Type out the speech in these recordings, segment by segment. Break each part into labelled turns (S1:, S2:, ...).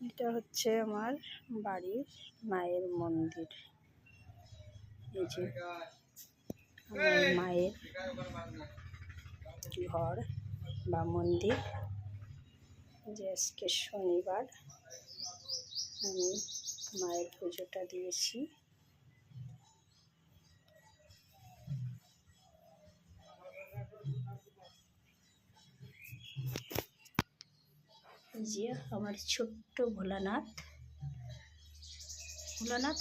S1: এটা হচ্ছে আমার বাড়ির মায়ের মন্দির। এই যে আমার মায়ের ঘর বা মন্দির। যে আজকে শনিবার আমি মায়ের পুজোটা দিয়েছি। যে আমার ছোট্ট ভোলানাথ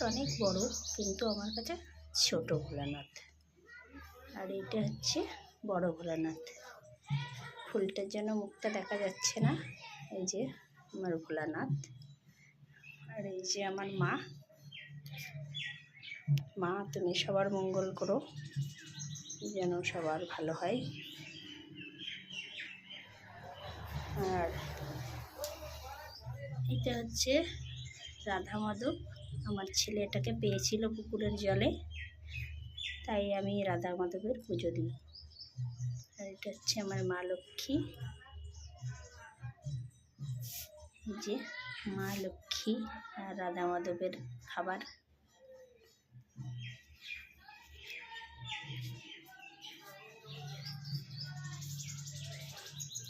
S1: অনেক বড়, কিন্তু আমার কাছে ছোট ভোলানাথ। আর এটা হচ্ছে বড় ভোলানাথ। ফুলটার জন্য মুখটা দেখা যাচ্ছে না। এই যে আমার ভোলানাথ। আর এই যে আমার মা। মা, তুমি সবার মঙ্গল করো, যেন সবার ভালো হয়। আর এটা হচ্ছে রাধা মাধব। আমার ছেলে এটাকে পেয়েছিল পুকুরের জলে, তাই আমি রাধা মাধবের পুজো দিই। আর এটা হচ্ছে আমার মা লক্ষ্মী। যে মা লক্ষ্মী আর রাধা মাধবের খাবার।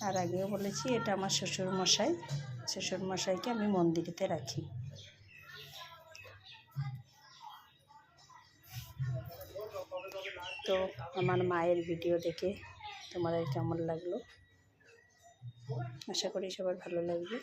S1: আর আগেও বলেছি, এটা আমার শ্বশুরমশাই। শ্বশুরমশাইকে আমি মন্দিরেতে রাখি। তো আমার মায়ের ভিডিও দেখে তোমাদের কেমন লাগলো? আশা করি সবার ভালো লাগবে।